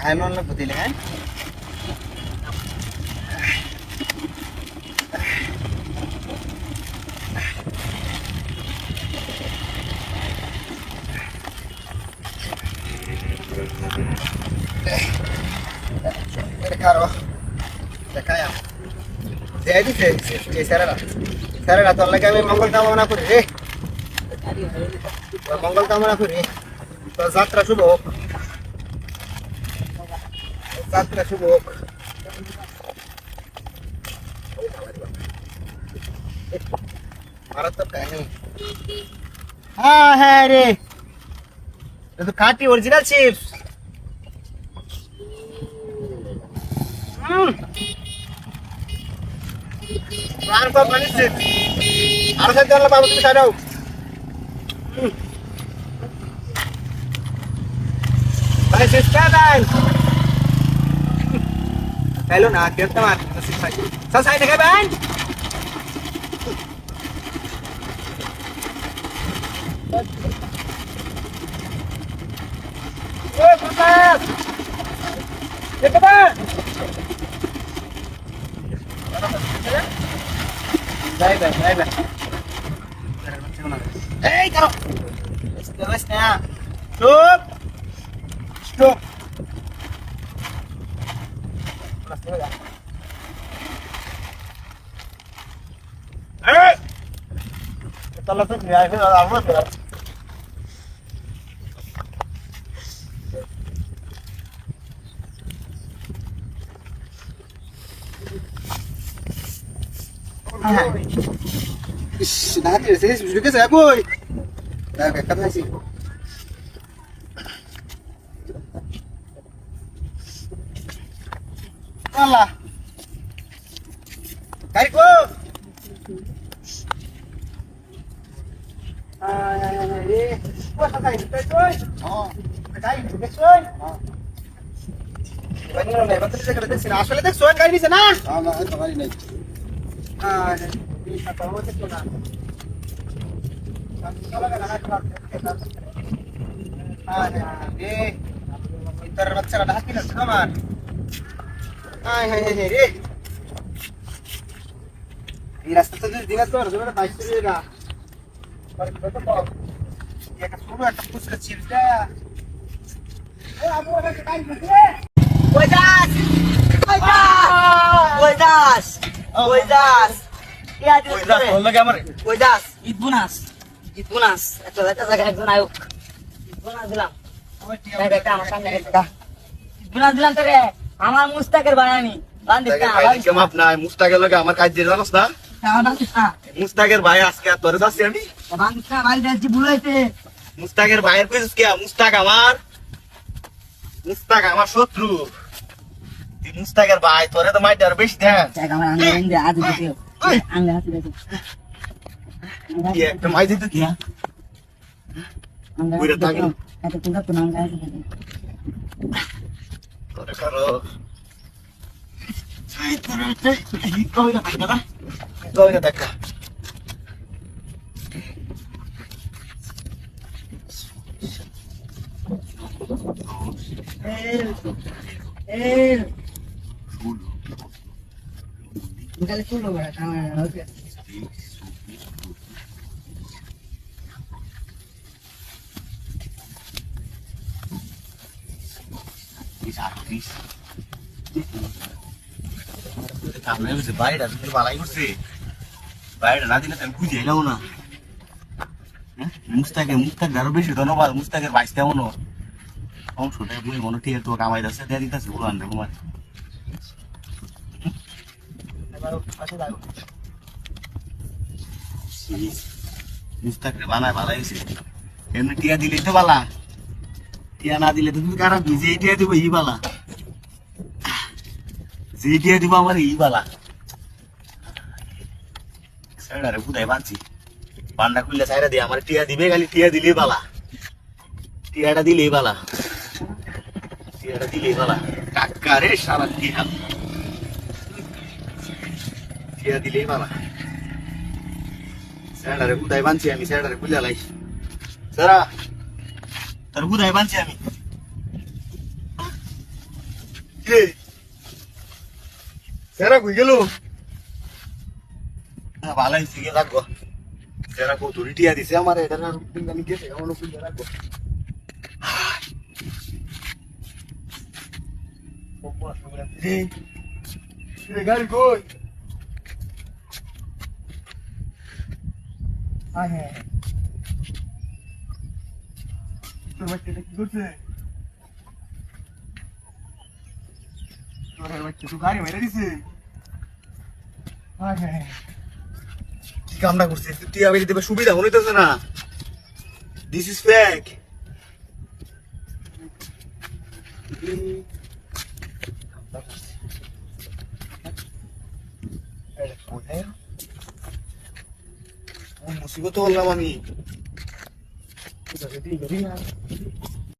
Kain non lang putih kan? Karo, dekaya. Jadi saya tuh lagi kami Mongol kamu puri, Mongol kamu puri. তো যাত্রা শুভ হোক, যাত্রা শুভ হোক। মারাত্মক কাহিনী। হ্যাঁ হ্যাঁ রে, এটা তো খাঁটি অরিজিনাল চিপস। প্রাণ পাপ বানিয়েছে, আরো সাথে জানলা পাবো তুমি সাইডাও। Vai se esperar. Hello na, kaya naman. Sasay na ka ba? Hey, putas! Dito ba? Bye. Hey, karo. Let's na. Stop. Stop. Hey! Tala sa niya, ay alam mo. Ish, dati sih, juga saya boy. Dah, kata sih. Allah. Tarik ko. Wah, sakay. Tarik. Oh. Sakay, sakay. Oh. Ano na, ba't sa kada sila? Aswala tek soan gaड़ी से ना? हां, मैं तो गाड़ी नहीं। हां, ये पताओ tek तो ना। चला का ना चला। हां, ये इधर बच्चा का ढाकी ना सामान। हाय रे এই রাস্তাটা যদি দিনা তো রোজটা 22 টাকা আর কত পাও একটা ছোট একটা ফুচকা চিপস দা এ আবু ওটা কাই দিছে ওইদাস ইয়া দিছে ওইদাস বললো কি আমার ওইদাস ঈদ বোনাস একটা জায়গা একজন আয়ুক ঈদ বোনাস দিলাম এটা আমার সামনে একটা ঈদ বোনাস দিলাম তোরে আমার মুস্তাকের বানানি বান্দিস না ভাই কেমন আপনা মুস্তাকের লগে আমার কাজ দিয়ে জানোস না মুস্তাকের ভাই আজকে তোরে যাচ্ছি আমি বান্দিস না ভাই যাচ্ছি বুলাইতে মুস্তাকের ভাইয়ের কইছিস কি মুস্তাক আমার শত্রু তুই মুস্তাকের ভাই তোরে তো মাইতে আর বেশি দেন আমার আঙ্গে আজ দিতে আঙ্গে হাতে দে কি একটা মাই দিতে কি আঙ্গে বুইরা থাকি এটা তুমি তো আঙ্গে হাতে দে তোরে করো এই তোরে কই না দেখা Dale chulo para cámara, ¿no? বাইরে তুমি বালাই করছে বাইরে না দিলে আমি খুঁজে এলাম না মুস্তাক আরো বেশি ধন্যবাদ মুস্তাকের বাইশ কেমন অংশটা বুঝে মনে ঠিক তো কামাই যাচ্ছে দিয়ে দিতেছে বলো আনবে তোমার মুস্তাকরে বানায় ভালো হয়েছে এমনি টিয়া দিলেই তো বালা টিয়া না দিলে তো তুমি কারা যে টিয়া দিব ই বালা যে টিয়া দিব আমার ই বালা সাইডারে বুঝাই বাঁধছি বান্ডা খুললে সাইডা দিয়ে আমার টিয়া দিবে খালি টিয়া দিলেই বালা টিয়াটা দিলেই বালা টিয়াটা দিলেই বালা কাকা রে সারা টিয়া টিয়া দিলেই বালা সাইডারে বুঝাই বাঁধছি আমি সাইডারে খুলে লাই সারা তোর বুঝাই বাঁধছি আমি রে সারা কই গেল ভালো হয়েছে গিয়ে রাখবো সেরা কত টিয়া দিছে আমার এটা না আমি গেছে এমন খুলে রাখবো গাড়ি কই হ্যাঁ তোর বাচ্চাটা কি করছে তোর বাচ্চা তো গাড়ি মেরে দিছে হ্যাঁ কি কামটা করছে টিয়া বেরিয়ে দেবে সুবিধা মনে হইতেছে না দিস ইজ ফেক মুসিবত হলাম আমি